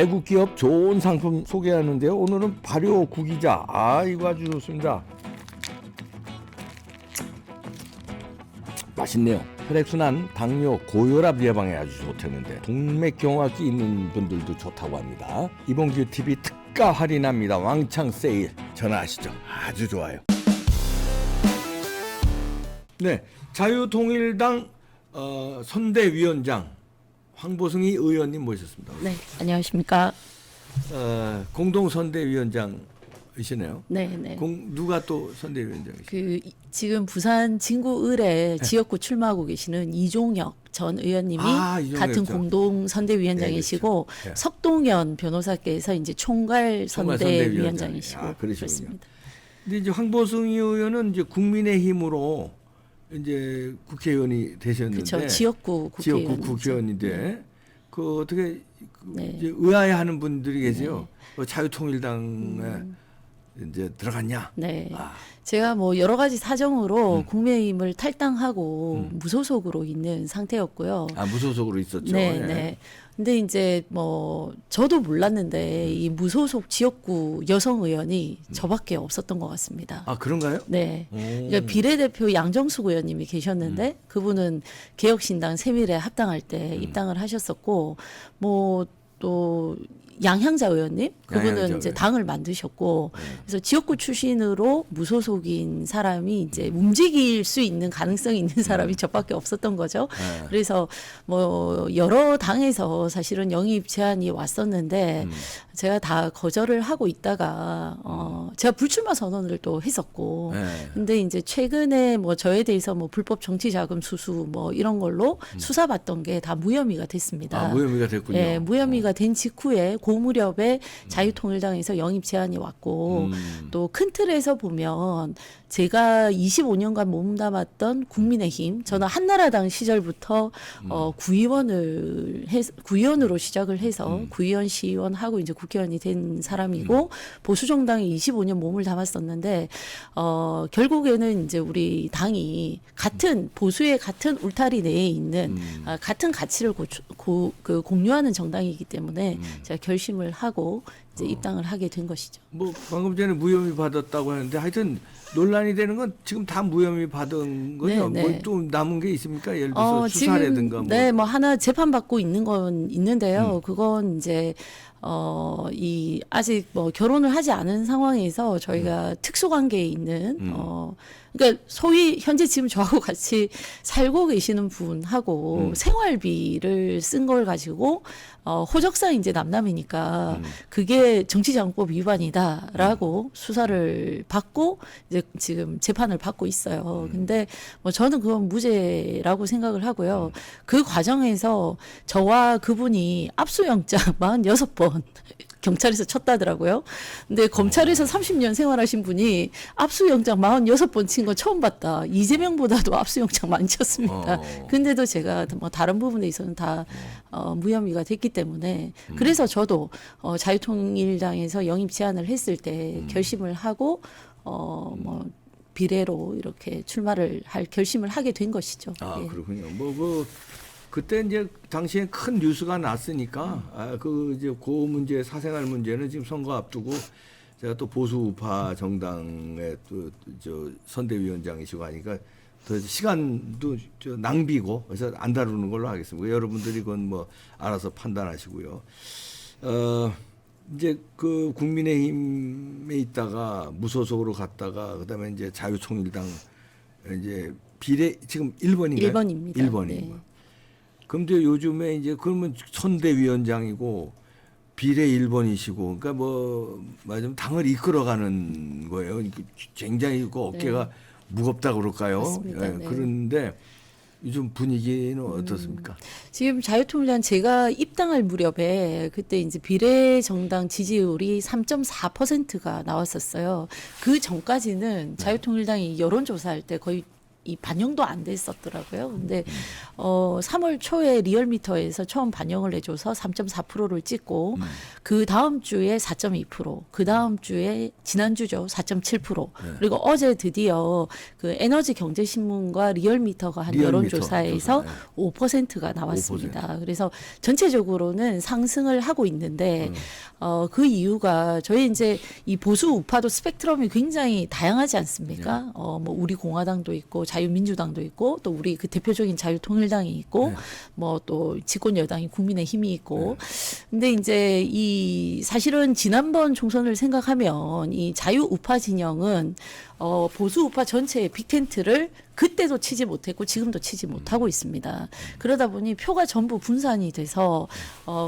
외국 기업 좋은 상품 소개하는데요. 오늘은 발효 구기자. 이거 아주 좋습니다. 맛있네요. 혈액순환, 당뇨, 고혈압 예방에 아주 좋다는데 동맥경화기 있는 분들도 좋다고 합니다. 이봉규 TV 특가 할인합니다. 왕창 세일. 전화하시죠. 아주 좋아요. 네, 자유통일당 선대위원장 황보승희 의원님 모셨습니다. 네, 안녕하십니까. 공동선대위원장이시네요. 네, 네. 누가 또 선대위원장이시죠? 지금 부산 진구을에 지역구 출마하고 계시는 이종혁 전 의원님이 같은 공동 선대위원장이시고 네, 그렇죠. 석동현 변호사께서 이제 총괄 선대위원장이시고 그렇습니다. 근데 이제 황보승희 의원은 이제 국민의힘으로 이제 국회의원이 되셨는데, 그렇죠. 지역구 국회의원인데, 네. 그 어떻게 네. 이제 의아해하는 분들이 계세요. 자유통일당에 이제 들어갔냐? 네. 제가 뭐 여러 가지 사정으로 국민의힘을 탈당하고 무소속으로 있는 상태였고요. 무소속으로 있었죠. 네, 예. 네. 근데 이제 뭐 저도 몰랐는데 이 무소속 지역구 여성 의원이 저밖에 없었던 것 같습니다. 그런가요? 네. 그러니까 비례대표 양정숙 의원님이 계셨는데 그분은 개혁신당 세밀에 합당할 때 입당을 하셨었고 뭐 또 양향자 의원님 그분은 이제 당을 만드셨고 그래서 지역구 출신으로 무소속인 사람이 이제 움직일 수 있는 가능성이 있는 사람이 저밖에 없었던 거죠. 그래서 뭐 여러 당에서 사실은 영입 제안이 왔었는데 제가 다 거절을 하고 있다가 제가 불출마 선언을 또 했었고 근데 이제 최근에 뭐 저에 대해서 뭐 불법 정치 자금 수수 뭐 이런 걸로 수사받던 게 다 무혐의가 됐습니다. 무혐의가 됐군요. 네, 무혐의가 된 직후에 고 무렵에 자유통일당에서 영입 제안이 왔고 또 큰 틀에서 보면 제가 25년간 몸담았던 국민의힘 저는 한나라당 시절부터 구의원으로 시작을 해서 구의원 시의원하고 이제 국회의원이 된 사람이고 보수정당에 25년 몸을 담았었는데 결국에는 이제 우리 당이 같은 보수의 같은 울타리 내에 있는 같은 가치를 공유하는 정당이기 때문에 제가 결심을 하고 이제 입당을 하게 된 것이죠. 뭐 방금 전에 무혐의 받았다고 하는데 하여튼 논란이 되는 건 지금 다 무혐의 받은 거죠. 네, 네. 뭐 또 남은 게 있습니까? 예를 들어서 수사라든가 지금, 뭐. 네, 뭐 하나 재판 받고 있는 건 있는데요. 그건 이제 아직 뭐 결혼을 하지 않은 상황에서 저희가 특수관계에 있는 그러니까 소위 현재 지금 저하고 같이 살고 계시는 분하고 생활비를 쓴 걸 가지고 호적상 이제 남남이니까 그게 정치자금법 위반이다라고 수사를 받고 이제 지금 재판을 받고 있어요. 근데 뭐 저는 그건 무죄라고 생각을 하고요. 그 과정에서 저와 그분이 압수영장 46번 경찰에서 쳤다더라고요. 근데 검찰에서 30년 생활하신 분이 압수영장 46번 친 건 처음 봤다. 이재명보다도 압수영장 많이 쳤습니다. 근데도 제가 뭐 다른 부분에 있어서는 다 무혐의가 됐기 때문에 그래서 저도 자유통일당에서 영입 제안을 했을 때 결심을 하고 뭐 비례로 이렇게 출마를 할 결심을 하게 된 것이죠. 예. 그렇군요. 그때 이제 당시에 큰 뉴스가 났으니까 이제 그 문제 사생활 문제는 지금 선거 앞두고 제가 또 보수우파 정당의 또 저 선대위원장이시고 하니까 더 시간도 낭비고 그래서 안 다루는 걸로 하겠습니다. 여러분들이 그건 뭐 알아서 판단하시고요. 이제 그 국민의힘에 있다가 무소속으로 갔다가 그다음에 이제 자유통일당 이제 비례 지금 1번인가요? 1번입니다. 1번이고. 네. 그럼 이제 요즘에 이제 그러면 선대위원장이고 비례 1번이시고 그러니까 뭐 말하자면 당을 이끌어가는 거예요. 굉장히 그 어깨가 무겁다 그럴까요? 맞습니다. 네. 그런데 요즘 분위기는 어떻습니까? 지금 자유통일당 제가 입당할 무렵에 그때 이제 비례정당 지지율이 3.4%가 나왔었어요. 그 전까지는 자유통일당이 여론조사할 때 거의 이 반영도 안 됐었더라고요. 근데 3월 초에 리얼미터에서 처음 반영을 해줘서 3.4%를 찍고 그 다음 주에 4.2%, 그 다음 주에 지난주죠 4.7%, 그리고 어제 드디어 그 에너지경제신문과 리얼미터가 한 여론조사에서 5%가 나왔습니다. 5%. 그래서 전체적으로는 상승을 하고 있는데 그 이유가 저희 이제 이 보수 우파도 스펙트럼이 굉장히 다양하지 않습니까? 뭐 우리 공화당도 있고 자유민주당도 있고 또 우리 그 대표적인 자유통일당이 있고 뭐 또 집권 여당이 국민의힘이 있고 근데 이제 이 사실은 지난번 총선을 생각하면 이 자유우파 진영은 보수 우파 전체의 빅텐트를 그때도 치지 못했고 지금도 치지 못하고 있습니다. 그러다 보니 표가 전부 분산이 돼서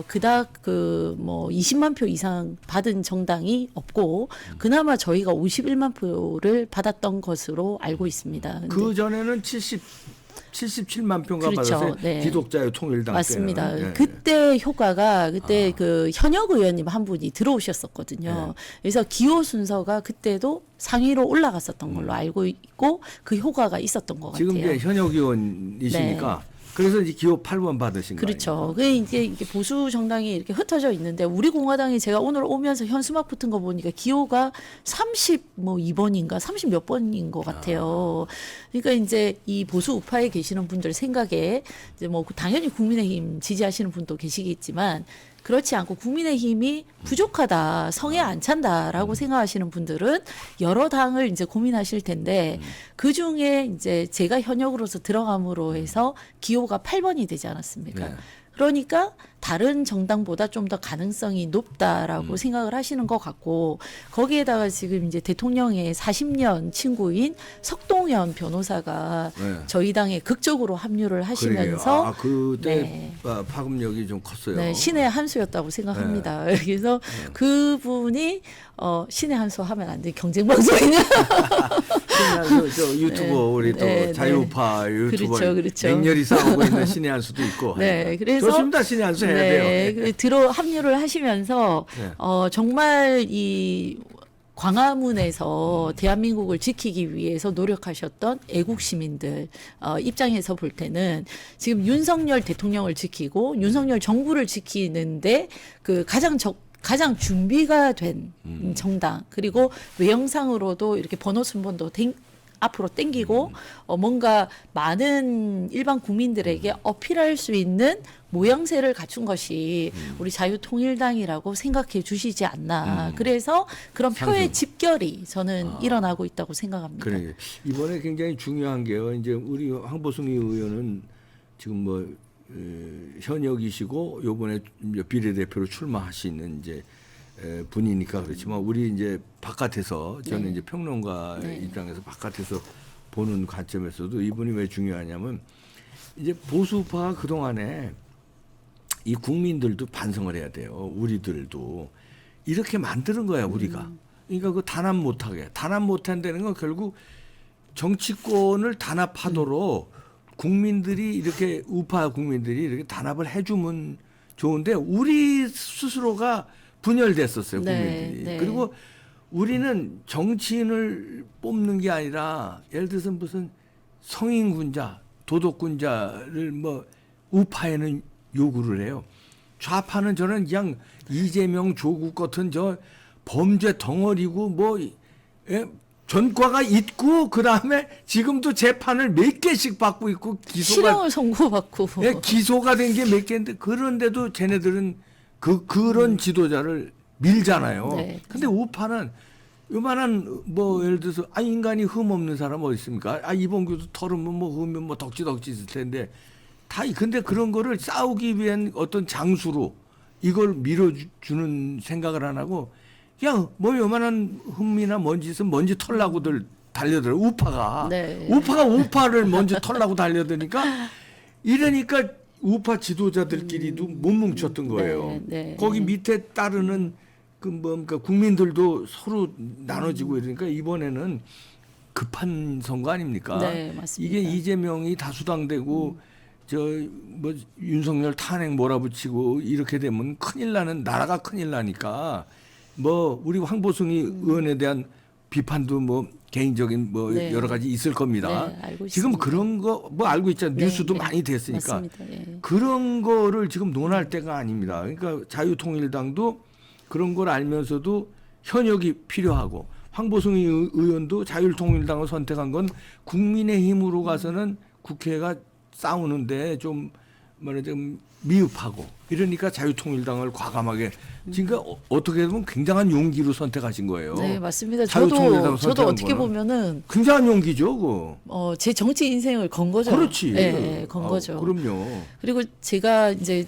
그닥 그 뭐 20만 표 이상 받은 정당이 없고 그나마 저희가 51만 표를 받았던 것으로 알고 있습니다. 그 전에는 77만 표가 그렇죠. 받았어요. 네. 기독자유 통일당 맞습니다. 때는. 그때 효과가 그때 그 현역 의원님 한 분이 들어오셨었거든요. 그래서 기호 순서가 그때도 상위로 올라갔었던 걸로 알고 있고 그 효과가 있었던 것 지금 같아요. 이제 현역 의원이시니까 그래서 이제 기호 8번 받으신 거예요. 그렇죠. 그 이게 보수 정당이 이렇게 흩어져 있는데 우리 공화당이 제가 오늘 오면서 현수막 붙은 거 보니까 기호가 32번인가 30 몇 번인 것 같아요. 그러니까 이제 이 보수 우파에 계시는 분들 생각에 이제 뭐 당연히 국민의힘 지지하시는 분도 계시겠지만 그렇지 않고 국민의힘이 부족하다, 성에 안 찬다라고 생각하시는 분들은 여러 당을 이제 고민하실 텐데 그 중에 이제 제가 현역으로서 들어감으로 해서 기호가 8번이 되지 않았습니까? 네. 그러니까 다른 정당보다 좀 더 가능성이 높다라고 생각을 하시는 것 같고 거기에다가 지금 이제 대통령의 40년 친구인 석동현 변호사가 저희 당에 극적으로 합류를 하시면서 그때 파급력이 좀 컸어요. 네, 신의 한 수였다고 생각합니다. 그래서 그분이 신의 한 수 하면 안 돼. 경쟁 방송이냐? 신의 한 수, 저 유튜버 우리 또 자유파 유튜버 그렇죠. 맹렬히 싸우고 있는 신의 한 수도 있고. 네, 그래서 좋습니다. 신의 한 수 해야 돼요. 들어 합류를 하시면서 정말 이 광화문에서 대한민국을 지키기 위해서 노력하셨던 애국 시민들 입장에서 볼 때는 지금 윤석열 대통령을 지키고 윤석열 정부를 지키는데 그 가장 준비가 된 정당 그리고 외형상으로도 이렇게 번호 순번도 앞으로 땡기고 뭔가 많은 일반 국민들에게 어필할 수 있는 모양새를 갖춘 것이 우리 자유통일당이라고 생각해 주시지 않나. 그래서 그런 표의 집결이 저는 일어나고 있다고 생각합니다. 그래. 이번에 굉장히 중요한 게요. 이제 우리 황보승희 의원은 지금 뭐 현역이시고 요번에 비례대표로 출마하시는 이제 분이니까 그렇지만 우리 이제 바깥에서 저는 이제 평론가 입장에서 바깥에서 보는 관점에서도 이분이 왜 중요하냐면 이제 보수파가 그동안에 이 국민들도 반성을 해야 돼요. 우리들도 이렇게 만드는 거야 우리가. 그러니까 그 단합 못한다는 건 결국 정치권을 단합하도록 국민들이 이렇게 우파 국민들이 이렇게 단합을 해주면 좋은데 우리 스스로가 분열됐었어요 국민들이. 네. 그리고 우리는 정치인을 뽑는 게 아니라 예를 들어서 무슨 성인군자, 도덕군자를 뭐 우파에는 요구를 해요. 좌파는 저는 그냥 이재명, 조국 같은 저 범죄 덩어리고 뭐 전과가 있고 그 다음에 지금도 재판을 몇 개씩 받고 있고 실형을 선고받고 기소가 된 게 몇 개인데 그런데도 쟤네들은 그런 지도자를 밀잖아요. 네. 근데 우파는 요만한 뭐 예를 들어서 인간이 흠 없는 사람 어디 있습니까? 이봉규도 털으면 뭐 흠면 뭐 덕지덕지 있을 텐데 근데 그런 거를 싸우기 위한 어떤 장수로 이걸 밀어주는 생각을 안 하고 그냥 뭐 요만한 흠이나 먼지 있으면 먼지 털라고들 달려들어 우파가. 우파가 우파를 먼지 털라고 달려드니까 이러니까 우파 지도자들끼리도 못 뭉쳤던 거예요. 거기 밑에 따르는 그러니까 국민들도 서로 나눠지고 이러니까 이번에는 급한 선거 아닙니까? 네, 맞습니다. 이게 이재명이 다수당되고 뭐 윤석열 탄핵 몰아붙이고 이렇게 되면 나라가 큰일 나니까 뭐 우리 황보승희 의원에 대한 비판도 뭐 개인적인 뭐 네. 여러 가지 있을 겁니다. 네, 알고 지금 있습니다. 그런 거 뭐 알고 있잖아요. 네, 뉴스도 네. 많이 됐으니까. 맞습니다. 예. 그런 거를 지금 논할 때가 아닙니다. 그러니까 자유통일당도 그런 걸 알면서도 현역이 필요하고 황보승 의원도 자유통일당을 선택한 건 국민의힘으로 가서는 국회가 싸우는데 좀 말하자면 미흡하고 이러니까 자유통일당을 과감하게 그러니까 어떻게 보면 굉장한 용기로 선택하신 거예요. 네, 맞습니다. 자유통일당 저도 선택한 어떻게 거는. 보면은 굉장한 용기죠, 그거. 제 정치 인생을 건 거죠. 그렇지. 네, 건 아우, 거죠. 그럼요. 그리고 제가 이제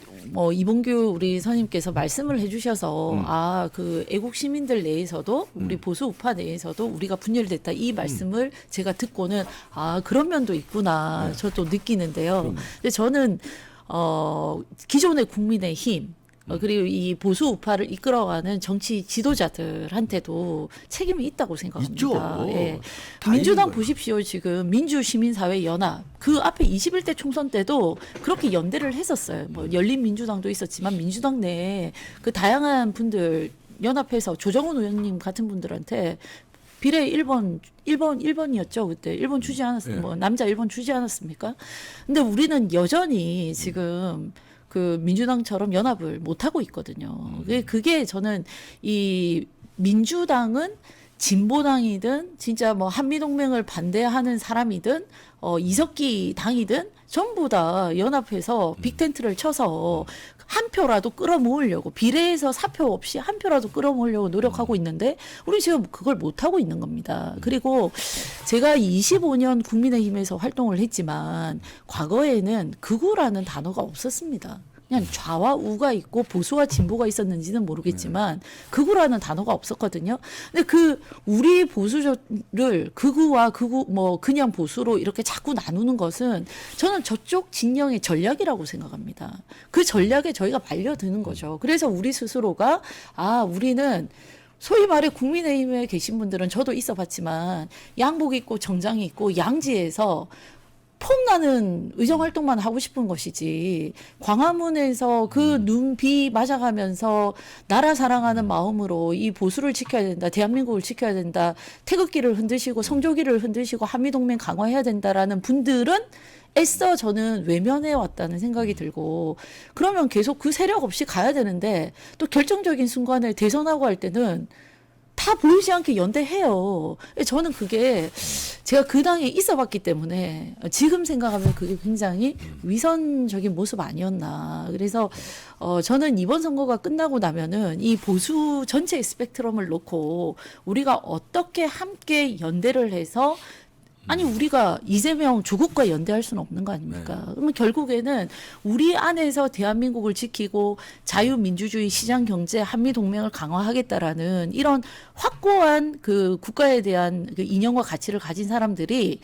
이봉규 우리 선임께서 말씀을 해주셔서 그 애국 시민들 내에서도 우리 보수 우파 내에서도 우리가 분열됐다 이 말씀을 제가 듣고는 그런 면도 있구나 네. 저도 느끼는데요. 근데 저는 기존의 국민의힘 그리고 이 보수 우파를 이끌어가는 정치 지도자들한테도 책임이 있다고 생각합니다. 있죠. 예. 다 민주당 있는 거예요. 보십시오. 지금 민주시민사회 연합 그 앞에 21대 총선 때도 그렇게 연대를 했었어요. 뭐 열린민주당도 있었지만 민주당 내에 그 다양한 분들 연합해서 조정훈 의원님 같은 분들한테 비례 1번이었죠. 그때 1번 주지 않았습니까? 네. 뭐 남자 1번 주지 않았습니까? 근데 우리는 여전히 지금 그 민주당처럼 연합을 못 하고 있거든요. 그게 저는 이 민주당은 진보당이든 진짜 뭐 한미동맹을 반대하는 사람이든 이석기 당이든 전부 다 연합해서 빅텐트를 쳐서 한 표라도 끌어모으려고 비례에서 사표 없이 한 표라도 끌어모으려고 노력하고 있는데 우리 지금 그걸 못하고 있는 겁니다. 그리고 제가 25년 국민의힘에서 활동을 했지만 과거에는 극우라는 단어가 없었습니다. 그냥 좌와 우가 있고 보수와 진보가 있었는지는 모르겠지만 극우라는 단어가 없었거든요. 근데 그 우리 보수를 극우와 극우 뭐 그냥 보수로 이렇게 자꾸 나누는 것은 저는 저쪽 진영의 전략이라고 생각합니다. 그 전략에 저희가 말려드는 거죠. 그래서 우리 스스로가 우리는 소위 말해 국민의힘에 계신 분들은 저도 있어봤지만 양복 입고 정장이 있고 양지에서 폼나는 의정활동만 하고 싶은 것이지 광화문에서 그 눈비 맞아가면서 나라 사랑하는 마음으로 이 보수를 지켜야 된다, 대한민국을 지켜야 된다, 태극기를 흔드시고 성조기를 흔드시고 한미동맹 강화해야 된다라는 분들은 애써 저는 외면해 왔다는 생각이 들고 그러면 계속 그 세력 없이 가야 되는데 또 결정적인 순간에 대선하고 할 때는 다 보이지 않게 연대해요. 저는 그게 제가 그 당에 있어봤기 때문에 지금 생각하면 그게 굉장히 위선적인 모습 아니었나. 그래서 저는 이번 선거가 끝나고 나면은 이 보수 전체의 스펙트럼을 놓고 우리가 어떻게 함께 연대를 해서 아니 우리가 이재명 조국과 연대할 수는 없는 거 아닙니까? 그러면 결국에는 우리 안에서 대한민국을 지키고 자유민주주의 시장경제 한미동맹을 강화하겠다라는 이런 확고한 그 국가에 대한 그 이념과 가치를 가진 사람들이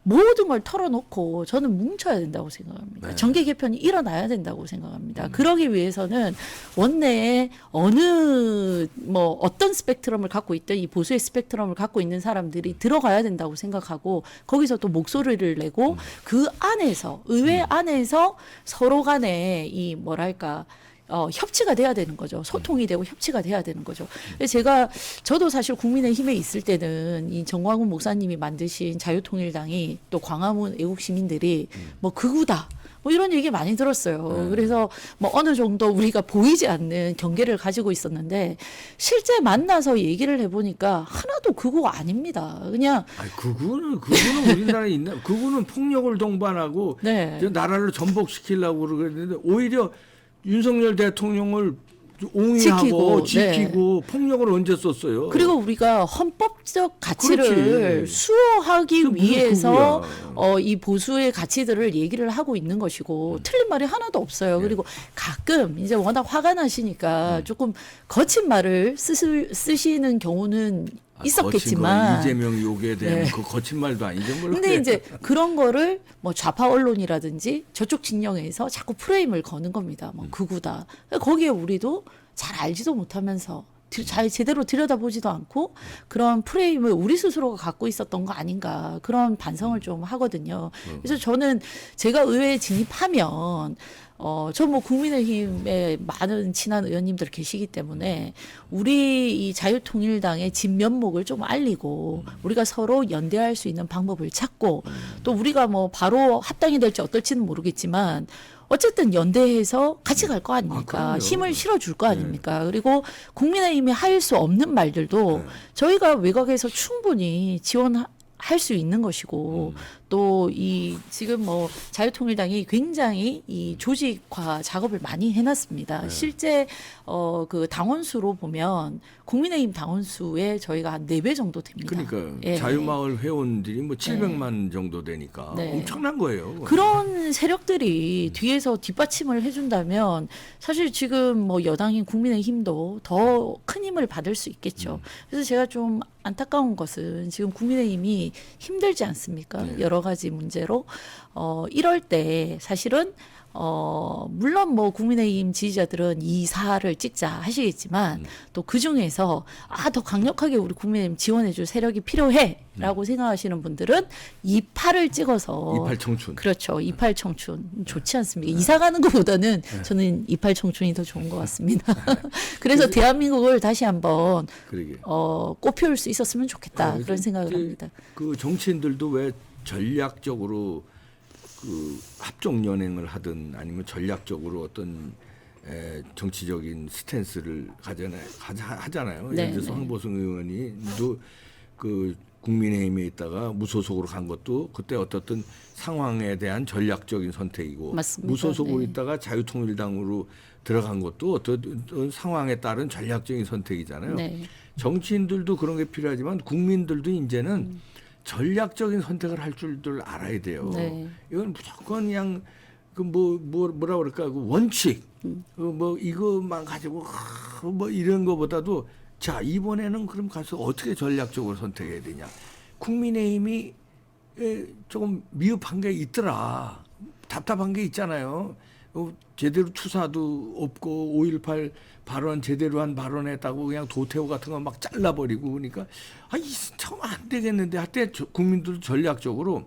모든 걸 털어놓고 저는 뭉쳐야 된다고 생각합니다. 네. 정계 개편이 일어나야 된다고 생각합니다. 그러기 위해서는 원내에 어떤 스펙트럼을 갖고 있든 이 보수의 스펙트럼을 갖고 있는 사람들이 들어가야 된다고 생각하고 거기서 또 목소리를 내고 그 안에서 의회 안에서 서로 간에 이 뭐랄까 협치가 돼야 되는 거죠. 소통이 되고 협치가 돼야 되는 거죠. 저도 사실 국민의힘에 있을 때는 이 정광훈 목사님이 만드신 자유통일당이 또 광화문 애국 시민들이 뭐 극우다. 뭐 이런 얘기 많이 들었어요. 그래서 뭐 어느 정도 우리가 보이지 않는 경계를 가지고 있었는데 실제 만나서 얘기를 해보니까 하나도 극우가 아닙니다. 그냥 그거는 우리나라에 있나? 그거는 폭력을 동반하고 네. 나라를 전복시키려고 그러는데 오히려 윤석열 대통령을 옹이하고 지키고 폭력을 언제 썼어요? 그리고 우리가 헌법적 가치를 그렇지. 수호하기 무슨 위해서 극우야. 이 보수의 가치들을 얘기를 하고 있는 것이고 틀린 말이 하나도 없어요. 그리고 가끔 이제 워낙 화가 나시니까 조금 거친 말을 쓰시는 경우는 있었겠지만 이재명 욕에 대한 네. 그 거친 말도 아니죠. 물론. 근데 이제 그런 거를 뭐 좌파 언론이라든지 저쪽 진영에서 자꾸 프레임을 거는 겁니다. 뭐 극우다. 거기에 우리도 잘 알지도 못하면서 잘 제대로 들여다보지도 않고 그런 프레임을 우리 스스로가 갖고 있었던 거 아닌가 그런 반성을 좀 하거든요. 그래서 저는 제가 의회에 진입하면 저 뭐 국민의힘에 많은 친한 의원님들 계시기 때문에 우리 이 자유통일당의 진면목을 좀 알리고 우리가 서로 연대할 수 있는 방법을 찾고 또 우리가 뭐 바로 합당이 될지 어떨지는 모르겠지만 어쨌든 연대해서 같이 갈 거 아닙니까? 그럼요. 힘을 실어줄 거 아닙니까? 그리고 국민의힘이 할 수 없는 말들도 저희가 외곽에서 충분히 지원할 수 있는 것이고 또 이 지금 뭐 자유통일당이 굉장히 이 조직화 작업을 많이 해놨습니다. 실제 그 당원수로 보면 국민의힘 당원수에 저희가 한 4배 정도 됩니다. 그러니까 예. 자유마을 회원들이 뭐 700만 정도 되니까 네. 엄청난 거예요. 그런 세력들이 뒤에서 뒷받침을 해준다면 사실 지금 뭐 여당인 국민의힘도 더 큰 힘을 받을 수 있겠죠. 그래서 제가 좀 안타까운 것은 지금 국민의힘이 힘들지 않습니까? 네. 여러 가지 문제로 이럴 때 사실은 물론 뭐 국민의힘 지지자들은 2사를 찍자 하시겠지만 또 그 중에서 더 강력하게 우리 국민의힘 지원해줄 세력이 필요해라고 생각하시는 분들은 2파를 찍어서 28 청춘. 그렇죠. 28 청춘 좋지 않습니까? 이사 가는 것보다는 저는 28 청춘이 더 좋은 것 같습니다. 그래서 대한민국을 다시 한번 그러게. 꽃피울 수 있었으면 좋겠다 그런 생각을 이제 합니다. 그 정치인들도 왜 전략적으로 그 합종 연행을 하든 아니면 전략적으로 어떤 정치적인 스탠스를 하잖아요. 네, 예를 들어서 네. 황보승 의원이 그 국민의힘에 있다가 무소속으로 간 것도 그때 어떻든 상황에 대한 전략적인 선택이고 맞습니다. 무소속으로 네. 있다가 자유통일당으로 들어간 것도 어떤 상황에 따른 전략적인 선택이잖아요. 네. 정치인들도 그런 게 필요하지만 국민들도 이제는 전략적인 선택을 할 줄들 알아야 돼요. 네. 이건 무조건 그냥 뭐라 그럴까 그 원칙 뭐 이것만 가지고 뭐 이런 거보다도 자 이번에는 그럼 가서 어떻게 전략적으로 선택해야 되냐. 국민의힘이 조금 미흡한 게 있더라. 답답한 게 있잖아요. 제대로 투사도 없고 5.18 발언 제대로 한 발언했다고 그냥 도태우 같은 거 막 잘라버리고 그러니까 참 안 되겠는데 하여튼 국민들도 전략적으로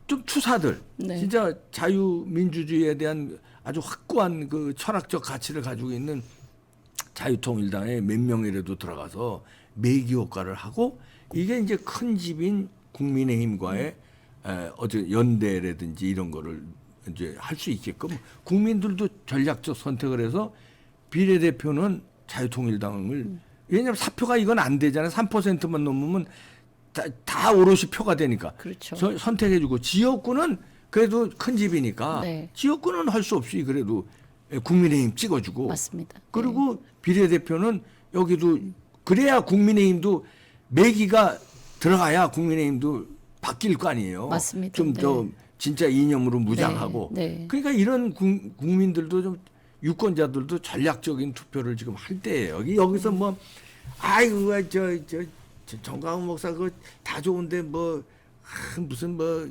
좀 투사들 네. 진짜 자유민주주의에 대한 아주 확고한 그 철학적 가치를 가지고 있는 자유통일당에 몇 명이라도 들어가서 매기 효과를 하고 이게 이제 큰 집인 국민의힘과의 어제 연대라든지 이런 거를 이제 할 수 있게끔 국민들도 전략적 선택을 해서 비례대표는 자유통일당을 왜냐하면 사표가 이건 안 되잖아요. 3%만 넘으면 다 오롯이 표가 되니까 그렇죠. 선택해주고 지역구는 그래도 큰 집이니까 네. 지역구는 할 수 없이 그래도 국민의힘 찍어주고 맞습니다. 그리고 비례대표는 여기도 그래야 국민의힘도 매기가 들어가야 국민의힘도 바뀔 거 아니에요. 맞습니다. 좀 더 네. 진짜 이념으로 무장하고. 네. 그러니까 이런 국민들도 좀 유권자들도 전략적인 투표를 지금 할 때예요. 여기서 뭐 아이고 저 정강훈 목사 그거 다 좋은데 뭐 무슨 뭐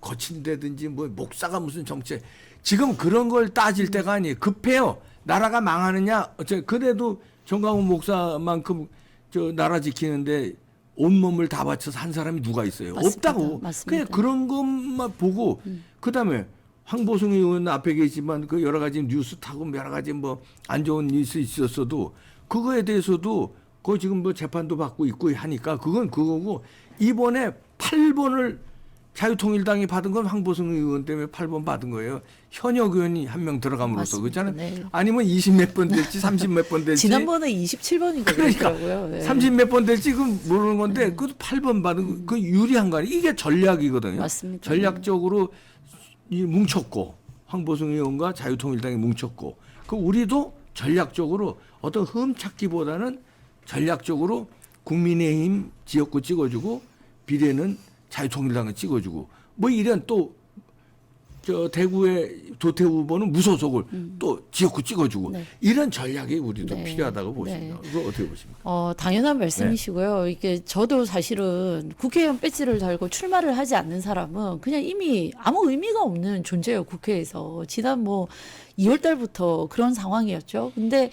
거친다든지 뭐 목사가 무슨 정책 지금 그런 걸 따질 때가 아니에요. 급해요. 나라가 망하느냐 그래도 정강훈 목사만큼 저 나라 지키는데 온몸을 다 바쳐서 한 사람이 누가 있어요? 맞습니다. 없다고. 맞습니다. 그냥 그런 것만 보고 그다음에 황보승 의원 앞에 계시지만 그 여러 가지 뉴스 타고 여러 가지 뭐 안 좋은 뉴스 있었어도 그거에 대해서도 그 지금 뭐 재판도 받고 있고 하니까 그건 그거고 이번에 8번을 자유통일당이 받은 건 황보승 의원 때문에 8번 받은 거예요. 현역 의원이 한 명 들어감으로써 맞습니다. 그렇잖아요. 네. 아니면 20 몇 번 될지 30 몇 번 될지 지난번에 27번인가 그러니까 그랬더라고요. 네. 30 몇 번 될지 그 모르는 건데 그것도 8번 받은 그 유리한 거 아니에요. 이게 전략이거든요. 맞습니다. 전략적으로 뭉쳤고 황보승 의원과 자유통일당이 뭉쳤고 그 우리도 전략적으로 어떤 흠찾기보다는 전략적으로 국민의힘 지역구 찍어주고 비례는 자유통일당을 찍어주고 뭐 이런 또 저 대구의 도태우 후보는 무소속을 또 지역구 찍어주고 네. 이런 전략이 우리도 네. 필요하다고 보십니다. 네. 그거 어떻게 보십니까? 당연한 말씀이시고요. 이게 저도 사실은 국회의원 배지를 달고 출마를 하지 않는 사람은 그냥 이미 아무 의미가 없는 존재예요, 국회에서. 지난 뭐 2월 달부터 그런 상황이었죠. 근데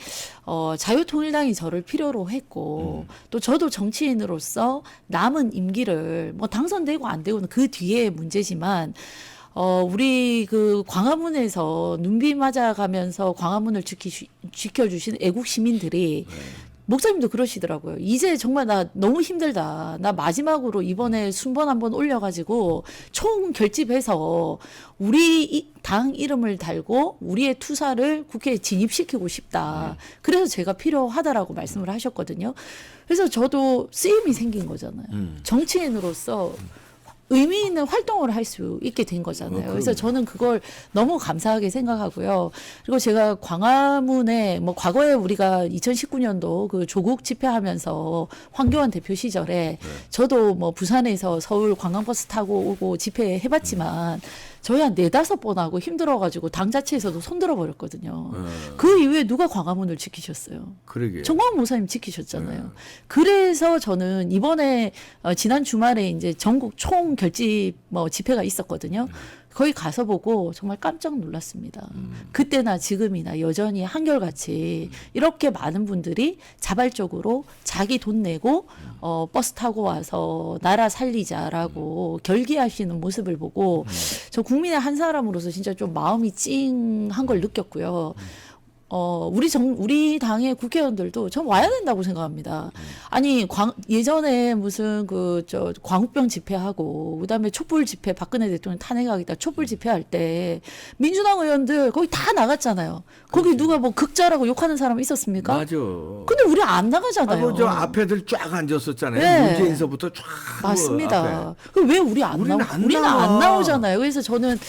자유통일당이 저를 필요로 했고 또 저도 정치인으로서 남은 임기를 뭐 당선되고 안 되고는 그 뒤에 문제지만 우리 그 광화문에서 눈비 맞아가면서 광화문을 지켜주신 애국 시민들이 목사님도 그러시더라고요. 이제 정말 나 너무 힘들다. 나 마지막으로 이번에 순번 한번 올려가지고 총 결집해서 우리 당 이름을 달고 우리의 투사를 국회에 진입시키고 싶다. 그래서 제가 필요하다라고 말씀을 하셨거든요. 그래서 저도 쓰임이 생긴 거잖아요. 정치인으로서 의미 있는 활동을 할 수 있게 된 거잖아요. 그래서 저는 그걸 너무 감사하게 생각하고요. 그리고 제가 광화문에 뭐 과거에 우리가 2019년도 그 조국 집회하면서 황교안 대표 시절에 저도 뭐 부산에서 서울 관광버스 타고 오고 집회 해봤지만 저희 한 4-5번 하고 힘들어가지고 당 자체에서도 손들어 버렸거든요. 그 이후에 누가 광화문을 지키셨어요? 그러게. 정광훈 목사님 지키셨잖아요. 그래서 저는 이번에 지난 주말에 이제 전국 총 결집 뭐 집회가 있었거든요. 거기 가서 보고 정말 깜짝 놀랐습니다. 그때나 지금이나 여전히 한결같이 이렇게 많은 분들이 자발적으로 자기 돈 내고 버스 타고 와서 나라 살리자라고 결기하시는 모습을 보고 저 국민의 한 사람으로서 진짜 좀 마음이 찡한 걸 느꼈고요. 우리 당의 국회의원들도 전 와야 된다고 생각합니다. 아니, 예전에 무슨 광우병 집회하고, 그 다음에 촛불 집회, 박근혜 대통령 탄핵하겠다, 촛불 집회할 때, 민주당 의원들 거기 다 나갔잖아요. 거기 누가 뭐 극자라고 욕하는 사람 있었습니까? 맞아. 근데 우리 안 나가잖아요. 저 앞에들 쫙 앉았었잖아요. 네. 문재인서부터 쫙. 맞습니다. 그럼 왜 우리는 안 나오잖아요. 그래서 저는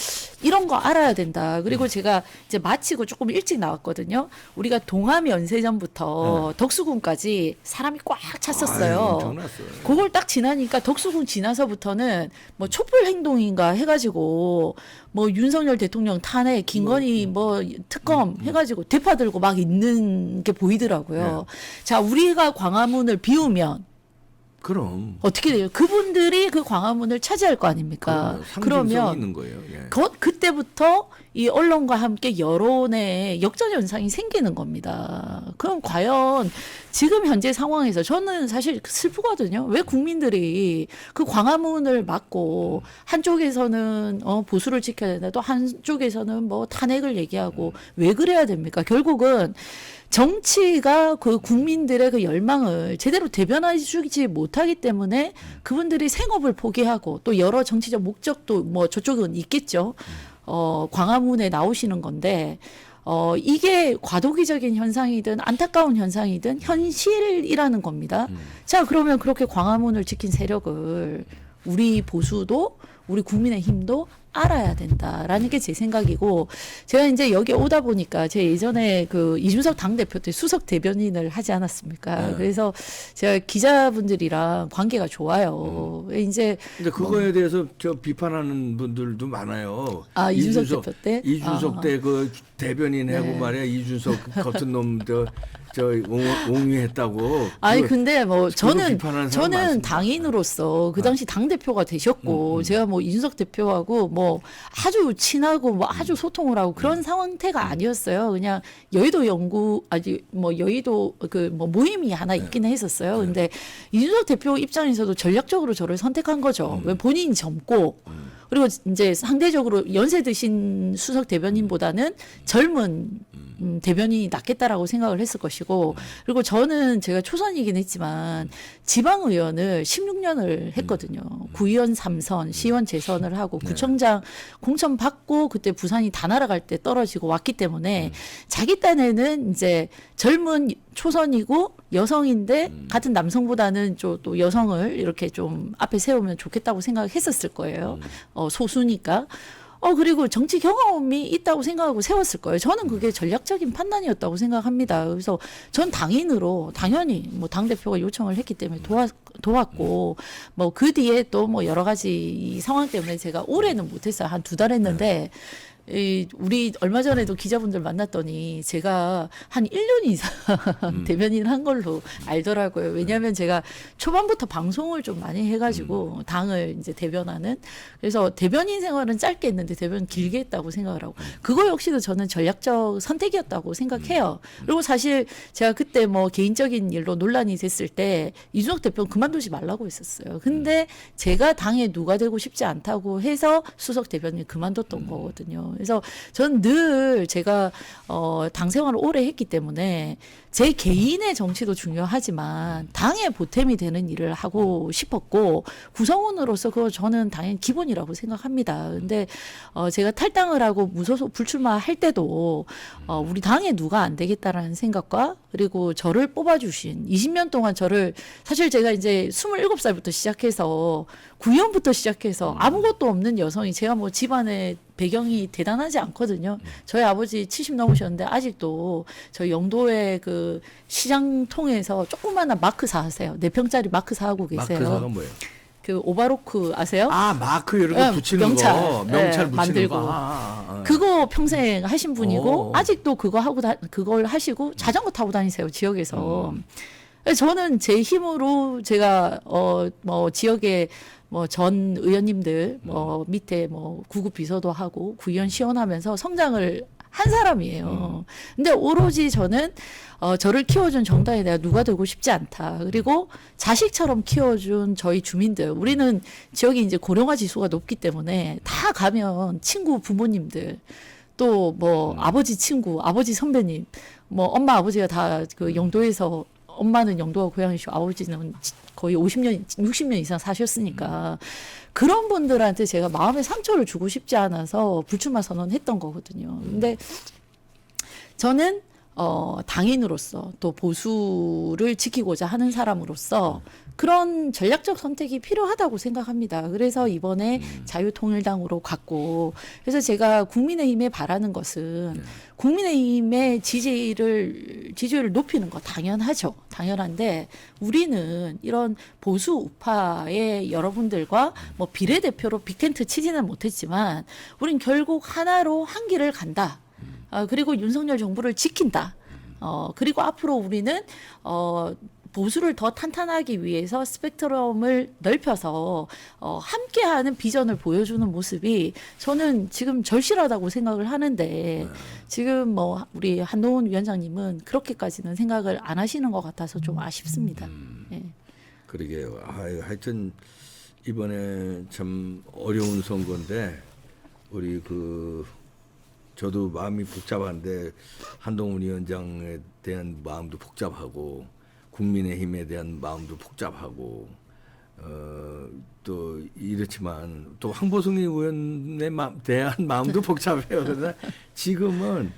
이런 거 알아야 된다. 그리고 제가 이제 마치고 조금 일찍 나왔거든요. 우리가 동암 연세전부터 덕수궁까지 사람이 꽉 찼었어요. 엄청났어요. 그걸 딱 지나니까 덕수궁 지나서부터는 뭐 촛불 행동인가 해가지고 뭐 윤석열 대통령 탄핵, 김건희 뭐 특검 해가지고 대파 들고 막 있는 게 보이더라고요. 자, 우리가 광화문을 비우면 그럼. 어떻게 돼요? 그분들이 그 광화문을 차지할 거 아닙니까? 그러면 있는 거예요. 예. 그때부터 이 언론과 함께 여론의 역전 현상이 생기는 겁니다. 그럼 과연 지금 현재 상황에서 저는 사실 슬프거든요. 왜 국민들이 그 광화문을 막고 한쪽에서는 보수를 지켜야 된다, 또 한쪽에서는 뭐 탄핵을 얘기하고 왜 그래야 됩니까? 결국은 정치가 그 국민들의 그 열망을 제대로 대변해 주지 못하기 때문에 그분들이 생업을 포기하고 또 여러 정치적 목적도 뭐 저쪽은 있겠죠. 광화문에 나오시는 건데, 이게 과도기적인 현상이든 안타까운 현상이든 현실이라는 겁니다. 자, 그러면 그렇게 광화문을 지킨 세력을 우리 보수도 우리 국민의힘도 알아야 된다라는 게 제 생각이고, 제가 이제 여기 오다 보니까 제가 예전에 그 이준석 당대표 때 수석 대변인을 하지 않았습니까? 그래서 제가 기자분들이랑 관계가 좋아요. 이제 근데 그거에 대해서 저 비판하는 분들도 많아요. 아, 이준석 대표 때? 이준석 때 그 대변인하고 말이야, 이준석 같은 놈 저 옹위했다고. 아니 근데 뭐 저는 비판하는 사람 많습니다. 당인으로서 그 당시 당 대표가 되셨고 제가 뭐 이준석 대표하고 뭐 아주 친하고 뭐 아주 소통을 하고 그런 상태가 아니었어요. 그냥 여의도 여의도 그 뭐 모임이 하나 있기는 했었어요. 근데 이준석 대표 입장에서도 전략적으로 저를 선택한 거죠. 왜 본인이 젊고 그리고 이제 상대적으로 연세 드신 수석 대변인보다는 젊은 대변인이 낫겠다라고 생각을 했을 것이고, 그리고 저는 제가 초선이긴 했지만 지방의원을 16년을 했거든요. 구의원 3선, 시의원 재선을 하고 구청장 공천 받고 그때 부산이 다 날아갈 때 떨어지고 왔기 때문에 자기 딴에는 이제 젊은 초선이고 여성인데 같은 남성보다는 또 여성을 이렇게 좀 앞에 세우면 좋겠다고 생각했었을 거예요. 소수니까. 그리고 정치 경험이 있다고 생각하고 세웠을 거예요. 저는 그게 전략적인 판단이었다고 생각합니다. 그래서 전 당인으로 당연히 뭐 당대표가 요청을 했기 때문에 도왔고, 뭐 그 뒤에 또 뭐 여러 가지 이 상황 때문에 제가 올해는 못했어요. 한 2달 했는데, 우리 얼마 전에도 기자분들 만났더니 제가 한 1년 이상 대변인 한 걸로 알더라고요. 왜냐하면 제가 초반부터 방송을 좀 많이 해가지고 당을 이제 대변하는. 그래서 대변인 생활은 짧게 했는데 대변 길게 했다고 생각을 하고 그거 역시도 저는 전략적 선택이었다고 생각해요. 그리고 사실 제가 그때 뭐 개인적인 일로 논란이 됐을 때 이준석 대표는 그만두지 말라고 했었어요. 근데 제가 당에 누가 되고 싶지 않다고 해서 수석 대변인 그만뒀던 거거든요. 그래서 저는 늘 제가 당 생활을 오래 했기 때문에 제 개인의 정치도 중요하지만 당의 보탬이 되는 일을 하고 싶었고 구성원으로서 그거 저는 당연히 기본이라고 생각합니다. 근데 제가 탈당을 하고 무소속 불출마할 때도 우리 당에 누가 안 되겠다라는 생각과 그리고 저를 뽑아주신 20년 동안 저를 사실 제가 이제 27살부터 시작해서 구의원부터 시작해서 아무것도 없는 여성이 제가 뭐 집안의 배경이 대단하지 않거든요. 저희 아버지 70 넘으셨는데 아직도 저희 영도에 그 시장 통해서 조그마한 마크사 하세요. 4평짜리 마크사 하고 계세요. 마크사가 뭐예요? 그 오바로크 아세요? 아, 마크 이런 거 붙이는 명찰, 거. 명찰 붙이는 만들고. 거. 그거 평생 하신 분이고 오. 아직도 그거 하고 그걸 하시고 자전거 타고 다니세요, 지역에서. 저는 제 힘으로 제가 뭐 지역에 뭐 전 의원님들 뭐 밑에 뭐 구급 비서도 하고 구의원 시원하면서 성장을 한 사람이에요. 근데 오로지 저는 저를 키워준 정당에 내가 누가 되고 싶지 않다. 그리고 자식처럼 키워준 저희 주민들. 우리는 지역이 이제 고령화 지수가 높기 때문에 다 가면 친구 부모님들 또 뭐 아버지 친구, 아버지 선배님, 뭐 엄마 아버지가 다 그 영도에서 엄마는 영도가 고향이시고 아버지는 거의 50년, 60년 이상 사셨으니까 그런 분들한테 제가 마음의 상처를 주고 싶지 않아서 불출마 선언했던 거거든요. 근데 저는 당인으로서 또 보수를 지키고자 하는 사람으로서 그런 전략적 선택이 필요하다고 생각합니다. 그래서 이번에 자유통일당으로 갔고 그래서 제가 국민의힘에 바라는 것은 국민의힘의 지지율을 높이는 거 당연하죠. 당연한데 우리는 이런 보수 우파의 여러분들과 뭐 비례대표로 빅텐트 치지는 못했지만 우린 결국 하나로 한 길을 간다. 그리고 윤석열 정부를 지킨다. 그리고 앞으로 우리는 보수를 더 탄탄하기 위해서 스펙트럼을 넓혀서 함께하는 비전을 보여주는 모습이 저는 지금 절실하다고 생각을 하는데 지금 뭐 우리 한동훈 위원장님은 그렇게까지는 생각을 안 하시는 것 같아서 좀 아쉽습니다. 예. 그러게요. 하여튼 이번에 참 어려운 선거인데 우리 저도 마음이 복잡한데 한동훈 위원장에 대한 마음도 복잡하고 국민의힘에 대한 마음도 복잡하고 또 이렇지만 또 황보승 의원에 대한 마음도 복잡해요. 그러나 지금은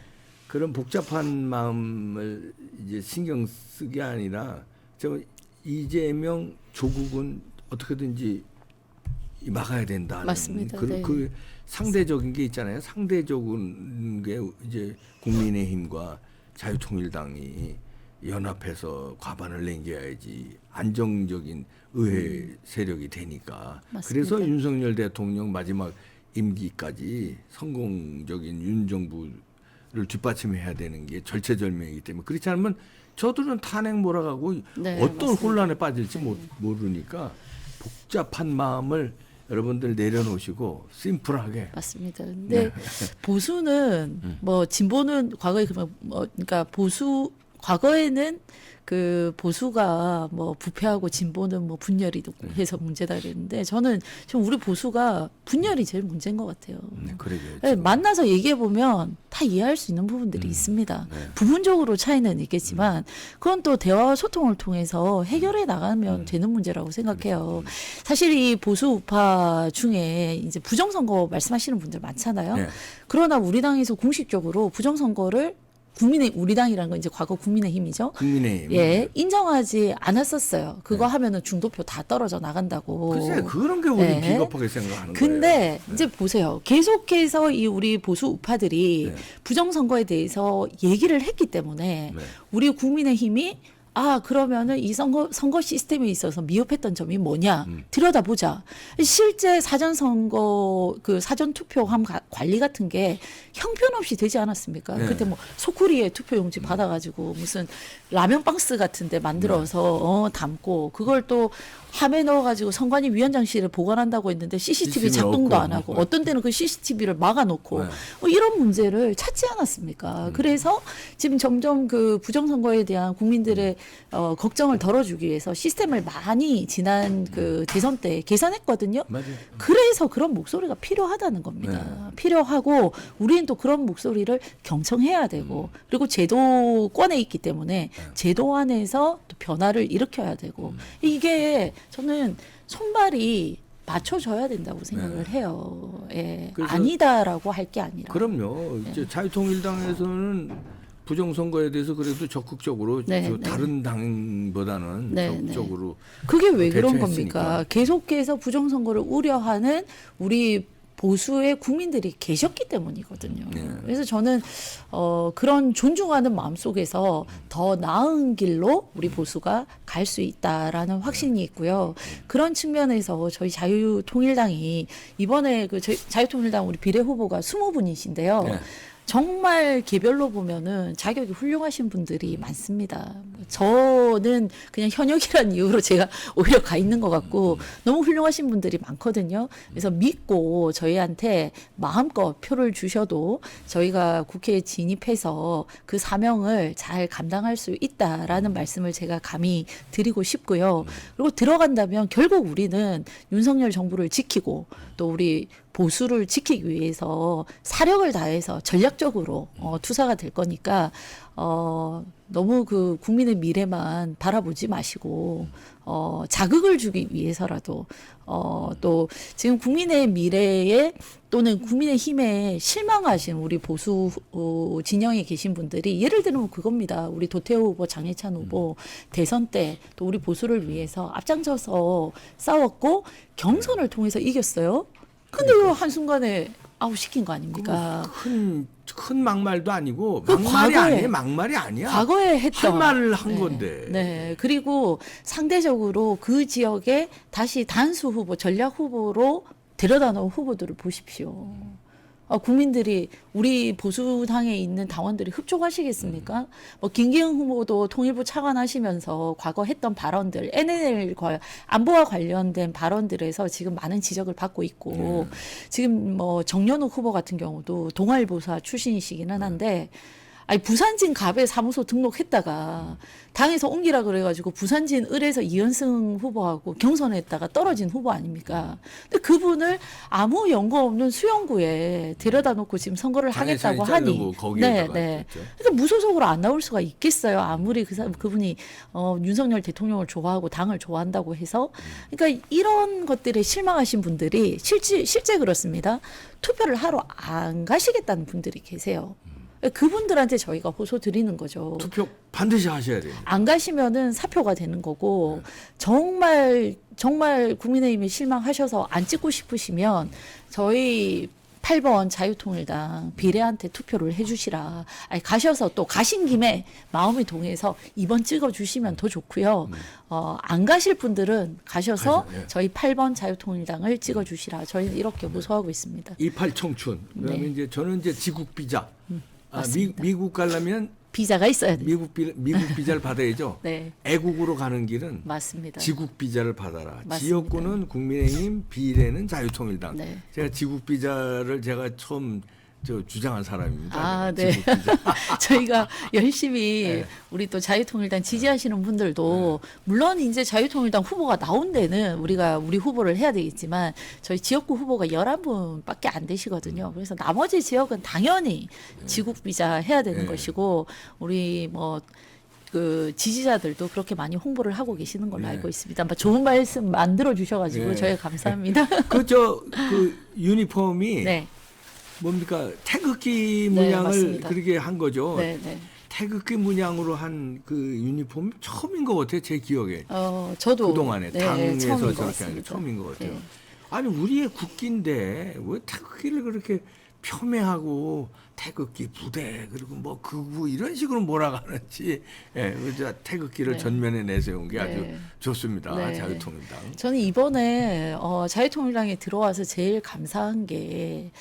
그런 복잡한 마음을 이제 신경 쓰기 아니라 저 이재명 조국은 어떻게든지 막아야 된다는 맞습니다. 네. 그 상대적인 게 있잖아요. 상대적인 게 이제 국민의힘과 자유통일당이 연합해서 과반을 남겨야지 안정적인 의회 세력이 되니까. 맞습니다. 그래서 윤석열 대통령 마지막 임기까지 성공적인 윤 정부를 뒷받침해야 되는 게 절체절명이기 때문에 그렇지 않으면 저들은 탄핵 몰아가고 네, 어떤 맞습니다. 혼란에 빠질지 모르니까 복잡한 마음을 여러분들 내려놓으시고 심플하게. 맞습니다. 근데 보수는 뭐 진보는 과거에 그러니까 과거에는 그 보수가 뭐 부패하고 진보는 뭐 분열이 있고 해서 문제다 그랬는데 저는 지금 우리 보수가 분열이 제일 문제인 것 같아요. 그러게요. 네, 만나서 얘기해 보면 다 이해할 수 있는 부분들이 있습니다. 네. 부분적으로 차이는 있겠지만 그건 또 대화와 소통을 통해서 해결해 나가면 되는 문제라고 생각해요. 사실 이 보수 우파 중에 이제 부정선거 말씀하시는 분들 많잖아요. 네. 그러나 우리 당에서 공식적으로 부정선거를 우리 당이라는 건 이제 과거 국민의힘이죠. 국민의힘. 예, 인정하지 않았었어요. 그거 하면은 중도표 다 떨어져 나간다고. 글쎄 그런 게 우리 네. 비겁하게 생각하는 근데 거예요. 이제 보세요. 계속해서 이 우리 보수 우파들이 네. 부정선거에 대해서 얘기를 했기 때문에 네. 우리 국민의힘이 그러면은 이 선거 시스템에 있어서 미흡했던 점이 뭐냐 들여다보자. 실제 사전 선거 그 사전 투표함 관리 같은 게 형편없이 되지 않았습니까? 네. 그때 뭐 소쿠리에 투표용지 받아가지고 무슨 라면 박스 같은데 만들어서 담고 그걸 또 함에 넣어가지고 선관위 위원장실에 보관한다고 했는데 CCTV 작동도 안 하고 어떤 때는 그 CCTV를 막아놓고 네. 이런 문제를 찾지 않았습니까? 그래서 지금 점점 그 부정선거에 대한 국민들의 걱정을 덜어주기 위해서 시스템을 많이 지난 그 대선 때 개선했거든요. 맞아요. 그래서 그런 목소리가 필요하다는 겁니다. 필요하고 우리는 또 그런 목소리를 경청해야 되고 그리고 제도권에 있기 때문에 제도 안에서 또 변화를 일으켜야 되고 이게 저는 손발이 맞춰져야 된다고 생각을 해요. 예. 그래서 아니다라고 할 게 아니라. 그럼요. 이제 자유통일당에서는 부정선거에 대해서 그래도 적극적으로 다른 당보다는 적극적으로 그게 왜 그런 대처했으니까. 겁니까? 계속해서 부정선거를 우려하는 우리 보수의 국민들이 계셨기 때문이거든요. 그래서 저는 그런 존중하는 마음 속에서 더 나은 길로 우리 보수가 갈 수 있다라는 확신이 있고요. 그런 측면에서 저희 자유통일당이 이번에 그 자유통일당 우리 비례 후보가 20분이신데요. 네. 정말 개별로 보면은 자격이 훌륭하신 분들이 많습니다. 저는 그냥 현역이라는 이유로 제가 오히려 가 있는 것 같고 너무 훌륭하신 분들이 많거든요. 그래서 믿고 저희한테 마음껏 표를 주셔도 저희가 국회에 진입해서 그 사명을 잘 감당할 수 있다라는 말씀을 제가 감히 드리고 싶고요. 그리고 들어간다면 결국 우리는 윤석열 정부를 지키고 또 우리 보수를 지키기 위해서 사력을 다해서 전략적으로 투사가 될 거니까 너무 그 국민의 미래만 바라보지 마시고 자극을 주기 위해서라도 또 지금 국민의 미래에 또는 국민의 힘에 실망하신 우리 보수 진영에 계신 분들이 예를 들면 그겁니다. 우리 도태우 후보, 장해찬 후보 대선 때 또 우리 보수를 위해서 앞장서서 싸웠고 경선을 통해서 이겼어요. 근데 왜 한순간에 아웃시킨 거 아닙니까? 큰 막말도 아니고 그 막말이 과거에- 아니에요. 막말이 아니야. 과거에 했던 할 말을 한 건데. 네. 그리고 상대적으로 그 지역에 다시 단수 후보, 전략 후보로 데려다 놓은 후보들을 보십시오. 국민들이 우리 보수당에 있는 당원들이 흡족하시겠습니까? 뭐 김기현 후보도 통일부 차관하시면서 과거 했던 발언들, NLL 안보와 관련된 발언들에서 지금 많은 지적을 받고 있고 지금 뭐 정연욱 후보 같은 경우도 동아일보사 출신이시기는 한데 아니 부산진 갑에 사무소 등록했다가 당에서 옮기라 그래가지고 부산진 을에서 이현승 후보하고 경선했다가 떨어진 후보 아닙니까? 근데 그분을 아무 연고 없는 수영구에 데려다 놓고 지금 선거를 하겠다고 하니, 그러니까 무소속으로 안 나올 수가 있겠어요. 아무리 그분이 윤석열 대통령을 좋아하고 당을 좋아한다고 해서, 그러니까 이런 것들에 실망하신 분들이 실제 그렇습니다. 투표를 하러 안 가시겠다는 분들이 계세요. 그분들한테 저희가 호소 드리는 거죠. 투표 반드시 하셔야 돼요. 안 가시면은 사표가 되는 거고 정말 국민의힘에 실망하셔서 안 찍고 싶으시면 저희 8번 자유통일당 비례한테 투표를 해주시라. 아니, 가셔서 또 가신 김에 마음이 동해서 2번 찍어주시면 더 좋고요. 안 가실 분들은 가셔서 저희 8번 자유통일당을 찍어주시라. 저희는 이렇게 호소하고 있습니다. 28 청춘. 그러면 이제 저는 이제 지국 비자. 미국 가려면 비자가 있어야 돼요. 미국 비자를 받아야죠. 네. 애국으로 가는 길은 맞습니다. 지국 비자를 받아라. 맞습니다. 지역구는 국민의힘, 비례는 자유통일당. 네. 제가 지국 비자를 제가 처음 주장한 사람입니다. 아, 네. 지국 비자. 저희가 열심히 우리 또 자유통일당 지지하시는 분들도 물론 이제 자유통일당 후보가 나온 데는 우리 후보를 해야 되겠지만 저희 지역구 후보가 11분밖에 안 되시거든요. 그래서 나머지 지역은 당연히 지국 비자 해야 되는 것이고 우리 그 지지자들도 그렇게 많이 홍보를 하고 계시는 걸로 알고 있습니다. 좋은 말씀 만들어 주셔가지고 저희가 감사합니다. 그 유니폼이 네. 뭡니까? 태극기 문양을 맞습니다. 그렇게 한 거죠. 네, 네. 태극기 문양으로 한 그 유니폼 처음인 것 같아요. 제 기억에. 저도 그동안에 당에서 처음인 것 저렇게 하는 게 같습니다. 처음인 것 같아요. 네. 아니 우리의 국기인데 왜 태극기를 그렇게 폄훼하고 태극기 부대 그리고 뭐 극우 이런 식으로 몰아가는지 태극기를 네. 전면에 내세운 게 아주 네. 좋습니다. 네. 자유통일당. 저는 이번에 자유통일당에 들어와서 제일 감사한 게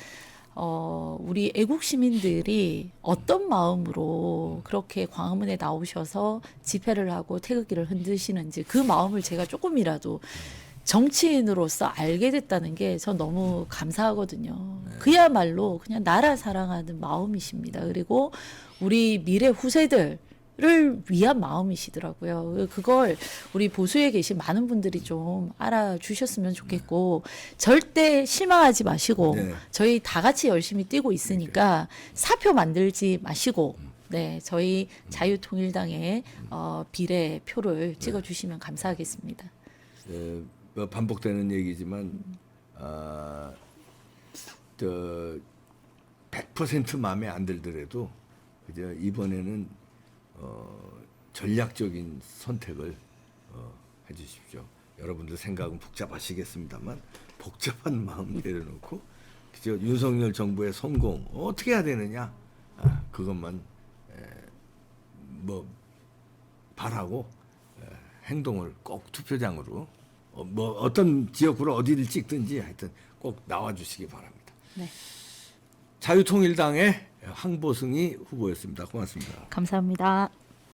우리 애국 시민들이 어떤 마음으로 그렇게 광화문에 나오셔서 집회를 하고 태극기를 흔드시는지 그 마음을 제가 조금이라도 정치인으로서 알게 됐다는 게 전 너무 감사하거든요. 그야말로 그냥 나라 사랑하는 마음이십니다. 그리고 우리 미래 후세들을 위한 마음이시더라고요. 그걸 우리 보수에 계신 많은 분들이 좀 알아주셨으면 좋겠고 절대 실망하지 마시고 네. 저희 다 같이 열심히 뛰고 있으니까 사표 만들지 마시고 네, 저희 자유통일당의 비례 표를 찍어주시면 감사하겠습니다. 뭐 반복되는 얘기지만 100% 마음에 안 들더라도 그저 이번에는 전략적인 선택을 해주십시오. 여러분들 생각은 복잡하시겠습니다만 복잡한 마음 내려놓고 그저 윤석열 정부의 성공 어떻게 해야 되느냐 그것만 뭐 바라고 행동을 꼭 투표장으로 뭐 어떤 지역구로 어디를 찍든지 하여튼 꼭 나와주시기 바랍니다. 네. 자유통일당의 황보승이 후보였습니다. 고맙습니다. 감사합니다.